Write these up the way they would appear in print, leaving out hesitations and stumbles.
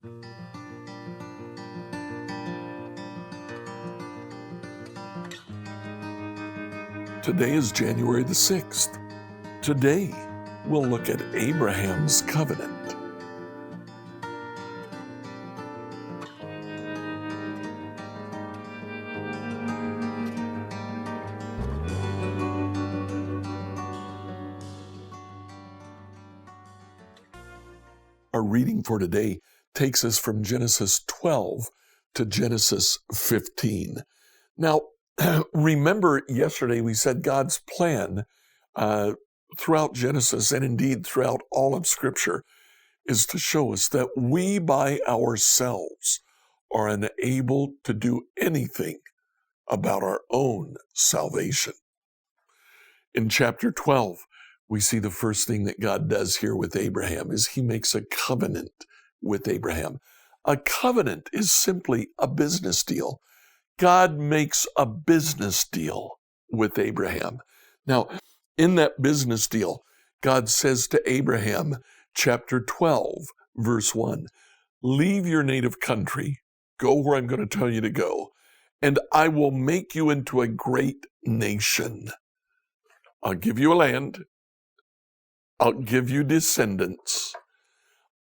Today is January the 6th. Today, we'll look at Abraham's covenant. Our reading for today takes us from Genesis 12 to Genesis 15. Now, remember yesterday we said God's plan throughout Genesis and indeed throughout all of Scripture is to show us that we by ourselves are unable to do anything about our own salvation. In chapter 12, we see the first thing that God does here with Abraham is he makes a covenant with Abraham. A covenant is simply a business deal. God makes a business deal with Abraham. Now, in that business deal, God says to Abraham, chapter 12, verse 1, "Leave your native country, go where I'm going to tell you to go, and I will make you into a great nation. I'll give you a land. I'll give you descendants.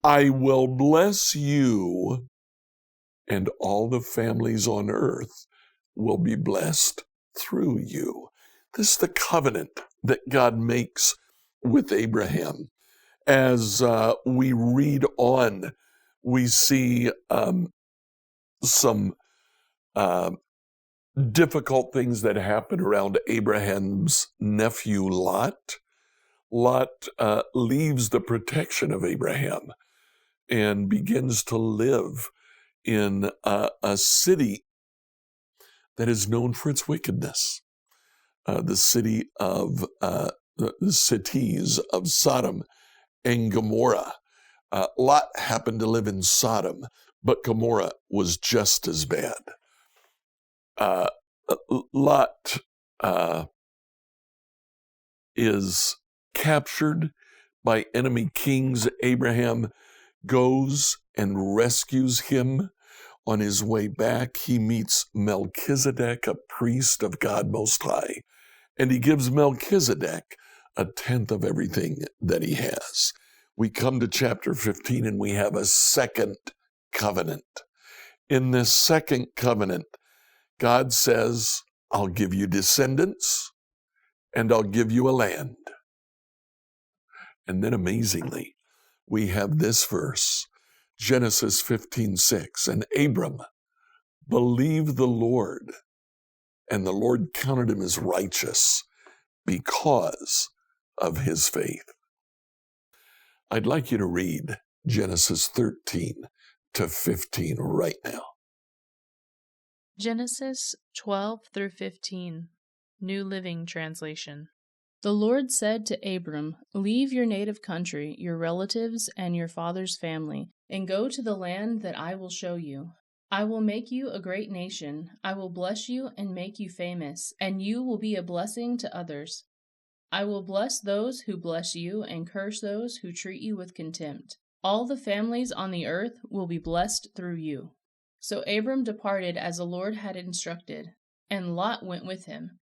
I will bless you, and all the families on earth will be blessed through you." This is the covenant that God makes with Abraham. As we read on, we see some difficult things that happen around Abraham's nephew Lot. Lot leaves the protection of Abraham and begins to live in a city that is known for its wickedness. The city of the cities of Sodom and Gomorrah. Lot happened to live in Sodom, but Gomorrah was just as bad. Lot is captured by enemy kings. Abraham goes and rescues him. On his way back, he meets Melchizedek, a priest of God Most High, and he gives Melchizedek a tenth of everything that he has. We come to chapter 15 and we have a second covenant. In this second covenant, God says, "I'll give you descendants and I'll give you a land." And then amazingly, we have this verse, Genesis 15:6, "And Abram believed the Lord, and the Lord counted him as righteous because of his faith." I'd like you to read Genesis 13 to 15 right now. Genesis 12 through 15, New Living Translation. The Lord said to Abram, "Leave your native country, your relatives, and your father's family, and go to the land that I will show you. I will make you a great nation. I will bless you and make you famous, and you will be a blessing to others. I will bless those who bless you and curse those who treat you with contempt. All the families on the earth will be blessed through you." So Abram departed as the Lord had instructed, and Lot went with him.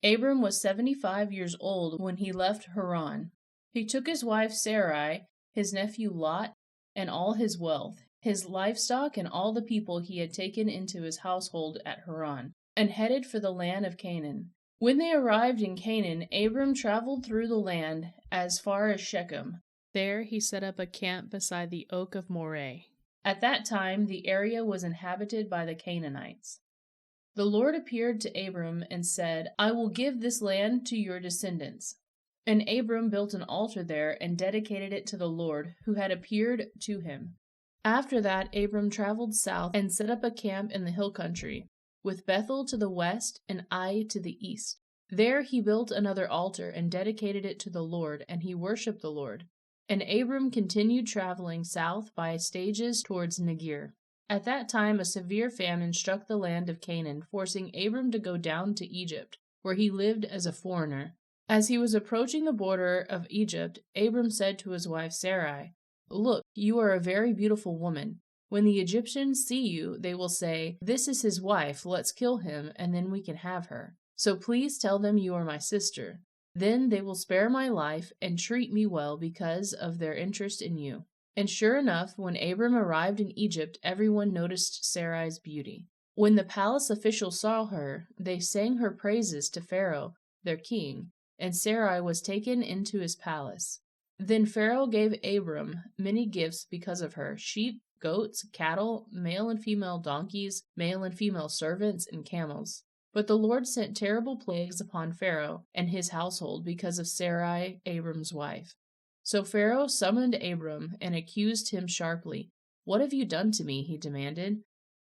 Abram was 75 years old when he left Haran. He took his wife Sarai, his nephew Lot, and all his wealth, his livestock, and all the people he had taken into his household at Haran, and headed for the land of Canaan. When they arrived in Canaan, Abram traveled through the land as far as Shechem. There he set up a camp beside the oak of Moreh. At that time, the area was inhabited by the Canaanites. The Lord appeared to Abram and said, "I will give this land to your descendants." And Abram built an altar there and dedicated it to the Lord, who had appeared to him. After that, Abram traveled south and set up a camp in the hill country, with Bethel to the west and Ai to the east. There he built another altar and dedicated it to the Lord, and he worshipped the Lord. And Abram continued traveling south by stages towards Negir. At that time a severe famine struck the land of Canaan, forcing Abram to go down to Egypt, where he lived as a foreigner. As he was approaching the border of Egypt, Abram said to his wife Sarai, "Look, you are a very beautiful woman. When the Egyptians see you, they will say, 'This is his wife, let's kill him, and then we can have her.' So please tell them you are my sister. Then they will spare my life and treat me well because of their interest in you." And sure enough, when Abram arrived in Egypt, everyone noticed Sarai's beauty. When the palace officials saw her, they sang her praises to Pharaoh, their king, and Sarai was taken into his palace. Then Pharaoh gave Abram many gifts because of her: sheep, goats, cattle, male and female donkeys, male and female servants, and camels. But the Lord sent terrible plagues upon Pharaoh and his household because of Sarai, Abram's wife. So Pharaoh summoned Abram and accused him sharply. "What have you done to me?" he demanded.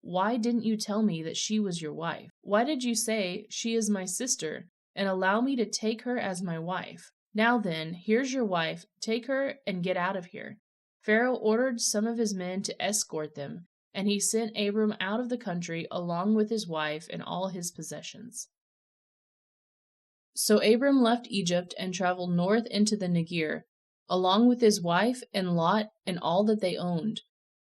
"Why didn't you tell me that she was your wife? Why did you say, 'She is my sister,' and allow me to take her as my wife? Now then, here's your wife, take her and get out of here." Pharaoh ordered some of his men to escort them, and he sent Abram out of the country along with his wife and all his possessions. So Abram left Egypt and traveled north into the Negev, along with his wife and Lot and all that they owned.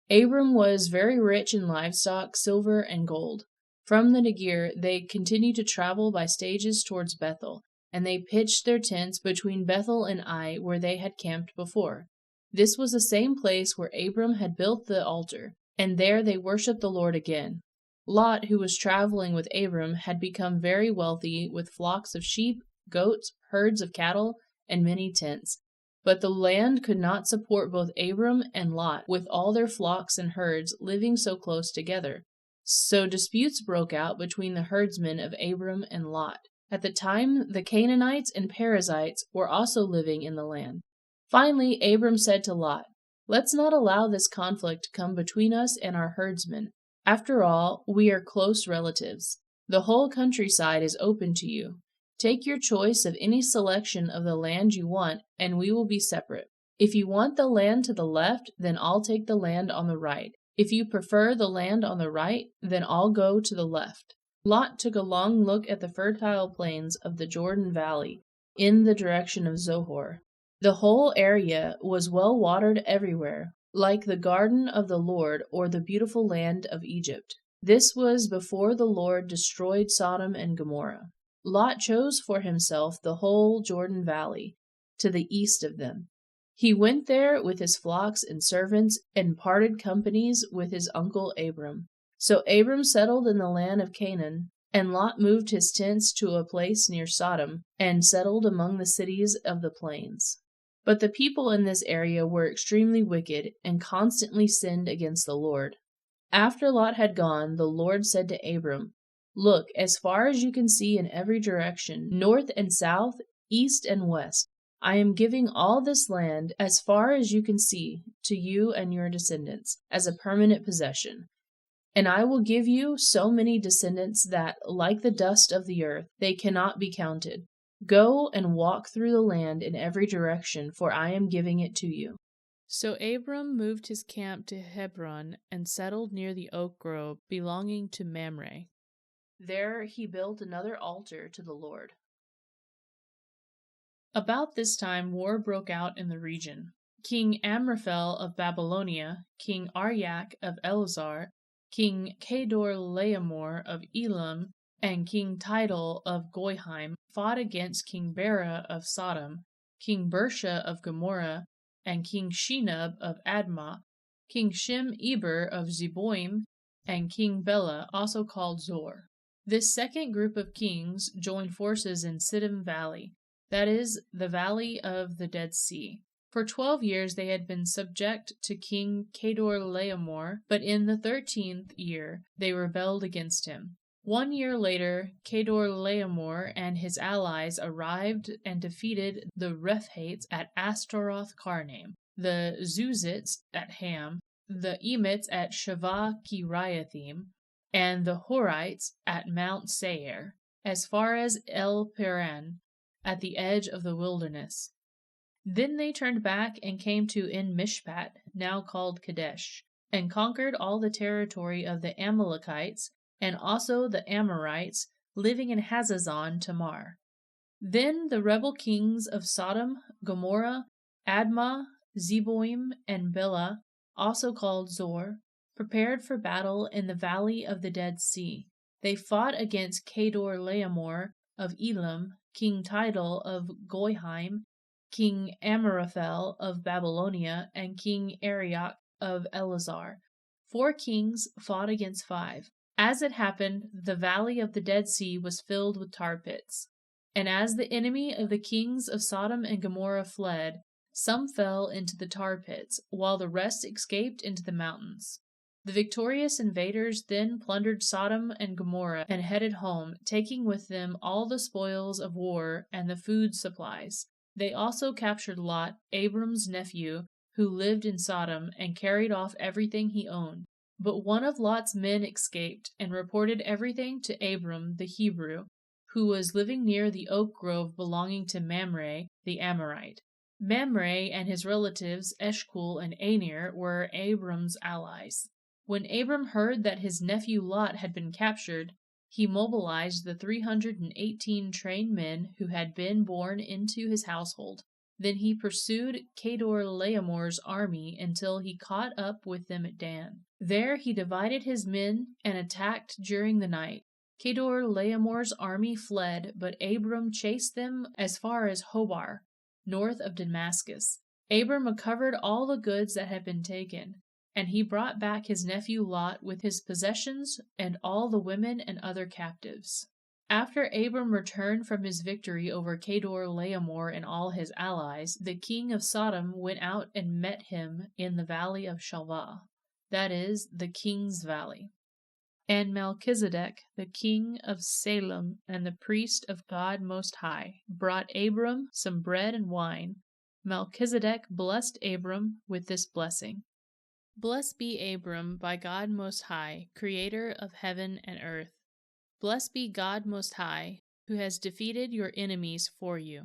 Abram was very rich in livestock, silver, and gold. From the Negev they continued to travel by stages towards Bethel, and they pitched their tents between Bethel and Ai, where they had camped before. This was the same place where Abram had built the altar, and there they worshipped the Lord again. Lot, who was traveling with Abram, had become very wealthy with flocks of sheep, goats, herds of cattle, and many tents. But the land could not support both Abram and Lot, with all their flocks and herds living so close together. So disputes broke out between the herdsmen of Abram and Lot. At the time, the Canaanites and Perizzites were also living in the land. Finally, Abram said to Lot, "Let's not allow this conflict to come between us and our herdsmen. After all, we are close relatives. The whole countryside is open to you. Take your choice of any selection of the land you want, and we will be separate. If you want the land to the left, then I'll take the land on the right. If you prefer the land on the right, then I'll go to the left." Lot took a long look at the fertile plains of the Jordan Valley in the direction of Zohar. The whole area was well watered everywhere, like the garden of the Lord or the beautiful land of Egypt. This was before the Lord destroyed Sodom and Gomorrah. Lot chose for himself the whole Jordan Valley, to the east of them. He went there with his flocks and servants, and parted companies with his uncle Abram. So Abram settled in the land of Canaan, and Lot moved his tents to a place near Sodom, and settled among the cities of the plains. But the people in this area were extremely wicked, and constantly sinned against the Lord. After Lot had gone, the Lord said to Abram, "Look as far as you can see in every direction, north and south, east and west. I am giving all this land, as far as you can see, to you and your descendants, as a permanent possession. And I will give you so many descendants that, like the dust of the earth, they cannot be counted. Go and walk through the land in every direction, for I am giving it to you." So Abram moved his camp to Hebron and settled near the oak grove belonging to Mamre. There he built another altar to the Lord. About this time war broke out in the region. King Amraphel of Babylonia, King Aryak of Elazar, King Kedorlaomer of Elam, and King Tidal of Goyim fought against King Bera of Sodom, King Bersha of Gomorrah, and King Shinab of Admah, King Shem-Eber of Zeboim, and King Bela, also called Zor. This second group of kings joined forces in Siddim Valley, that is, the valley of the Dead Sea. For 12 years they had been subject to King Kedorlaomer, but in the 13th year they rebelled against him. 1 year later, Kedorlaomer and his allies arrived and defeated the Rephates at Astaroth Karnaim, the Zuzites at Ham, the Emites at Shavah Kiriathaim, and the Horites at Mount Seir, as far as El Paran, at the edge of the wilderness. Then they turned back and came to En Mishpat, now called Kadesh, and conquered all the territory of the Amalekites, and also the Amorites, living in Hazazon Tamar. Then the rebel kings of Sodom, Gomorrah, Admah, Zeboim, and Bela, also called Zor, prepared for battle in the valley of the Dead Sea. They fought against Kedor-Laomer of Elam, King Tidal of Goiheim, King Amraphel of Babylonia, and King Arioch of Elazar. 4 kings fought against 5. As it happened, the valley of the Dead Sea was filled with tar pits. And as the enemy of the kings of Sodom and Gomorrah fled, some fell into the tar pits, while the rest escaped into the mountains. The victorious invaders then plundered Sodom and Gomorrah and headed home, taking with them all the spoils of war and the food supplies. They also captured Lot, Abram's nephew, who lived in Sodom, and carried off everything he owned. But one of Lot's men escaped and reported everything to Abram the Hebrew, who was living near the oak grove belonging to Mamre the Amorite. Mamre and his relatives Eshcol and Aner were Abram's allies. When Abram heard that his nephew Lot had been captured, he mobilized the 318 trained men who had been born into his household. Then he pursued Kedor-Laomer's army until he caught up with them at Dan. There he divided his men and attacked during the night. Kedor-Laomer's army fled, but Abram chased them as far as Hobar, north of Damascus. Abram recovered all the goods that had been taken, and he brought back his nephew Lot with his possessions and all the women and other captives. After Abram returned from his victory over Kedor-Laomer and all his allies, the king of Sodom went out and met him in the valley of Shalvah, that is, the king's valley. And Melchizedek, the king of Salem and the priest of God Most High, brought Abram some bread and wine. Melchizedek blessed Abram with this blessing. Blessed be Abram by God Most High, creator of heaven and earth. Blessed be God Most High, who has defeated your enemies for you.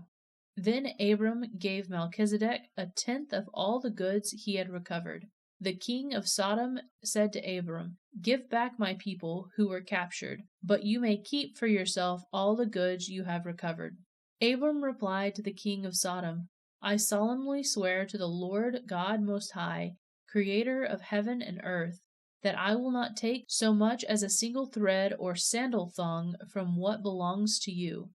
Then Abram gave Melchizedek 1/10 of all the goods he had recovered. The king of Sodom said to Abram, "Give back my people who were captured, but you may keep for yourself all the goods you have recovered." Abram replied to the king of Sodom, "I solemnly swear to the Lord God Most High, creator of heaven and earth, that I will not take so much as a single thread or sandal thong from what belongs to you.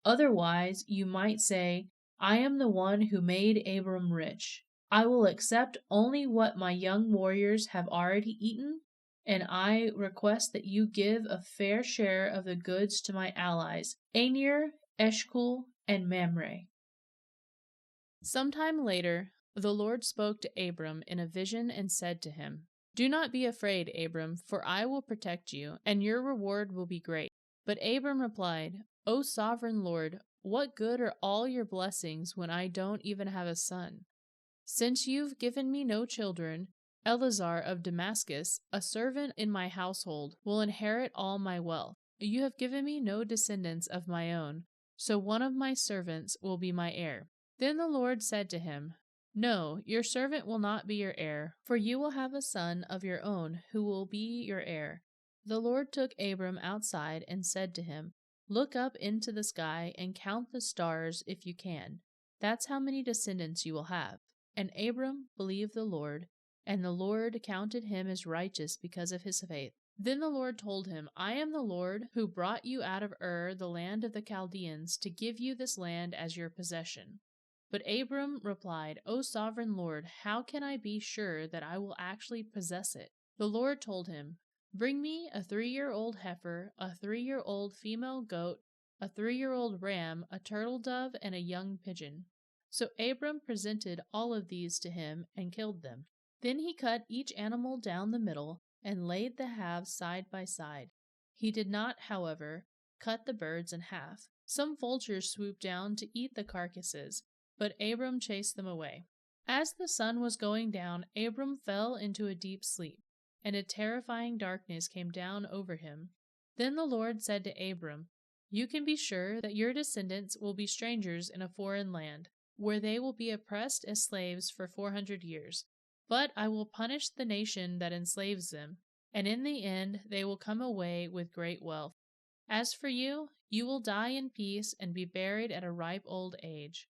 Otherwise, you might say, I am the one who made Abram rich. I will accept only what my young warriors have already eaten, and I request that you give a fair share of the goods to my allies, Aner, Eshcol, and Mamre." Sometime later, the Lord spoke to Abram in a vision and said to him, "Do not be afraid, Abram, for I will protect you, and your reward will be great." But Abram replied, "O sovereign Lord, what good are all your blessings when I don't even have a son? Since you've given me no children, Elazar of Damascus, a servant in my household, will inherit all my wealth. You have given me no descendants of my own, so one of my servants will be my heir." Then the Lord said to him, "No, your servant will not be your heir, for you will have a son of your own who will be your heir." The Lord took Abram outside and said to him, "Look up into the sky and count the stars if you can. That's how many descendants you will have." And Abram believed the Lord, and the Lord counted him as righteous because of his faith. Then the Lord told him, "I am the Lord who brought you out of Ur, the land of the Chaldeans, to give you this land as your possession." But Abram replied, "O sovereign Lord, how can I be sure that I will actually possess it?" The Lord told him, "Bring me a 3-year-old heifer, a 3-year-old female goat, a 3-year-old ram, a turtle dove, and a young pigeon." So Abram presented all of these to him and killed them. Then he cut each animal down the middle and laid the halves side by side. He did not, however, cut the birds in half. Some vultures swooped down to eat the carcasses, but Abram chased them away. As the sun was going down, Abram fell into a deep sleep, and a terrifying darkness came down over him. Then the Lord said to Abram, "You can be sure that your descendants will be strangers in a foreign land, where they will be oppressed as slaves for 400 years. But I will punish the nation that enslaves them, and in the end they will come away with great wealth. As for you, you will die in peace and be buried at a ripe old age.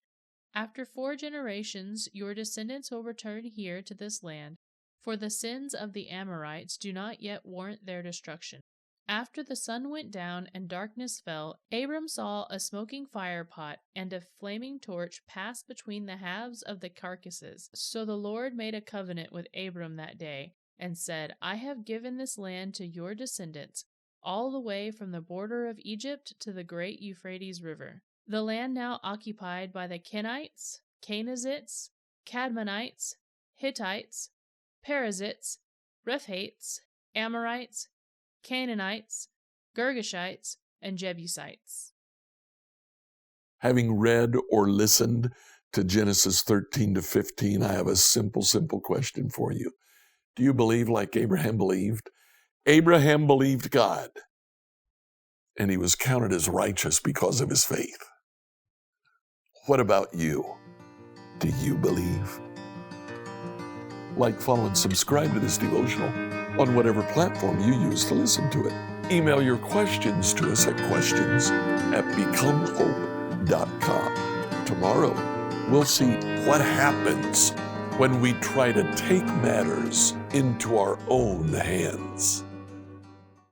After 4 generations, your descendants will return here to this land, for the sins of the Amorites do not yet warrant their destruction. After the sun went down and darkness fell, Abram saw a smoking fire pot and a flaming torch pass between the halves of the carcasses. So the Lord made a covenant with Abram that day, and said, I have given this land to your descendants, all the way from the border of Egypt to the great Euphrates River. The land now occupied by the Kenites, Kenizzites, Cadmonites, Hittites, Perizzites, Rephaites, Amorites, Canaanites, Girgashites, and Jebusites. Having read or listened to Genesis 13 to 15, I have a simple question for you. Do you believe like Abraham believed? Abraham believed God, and he was counted as righteous because of his faith. What about you? Do you believe? Like, follow, and subscribe to this devotional on whatever platform you use to listen to it. Email your questions to us at questions@becomehope.com. Tomorrow, we'll see what happens when we try to take matters into our own hands.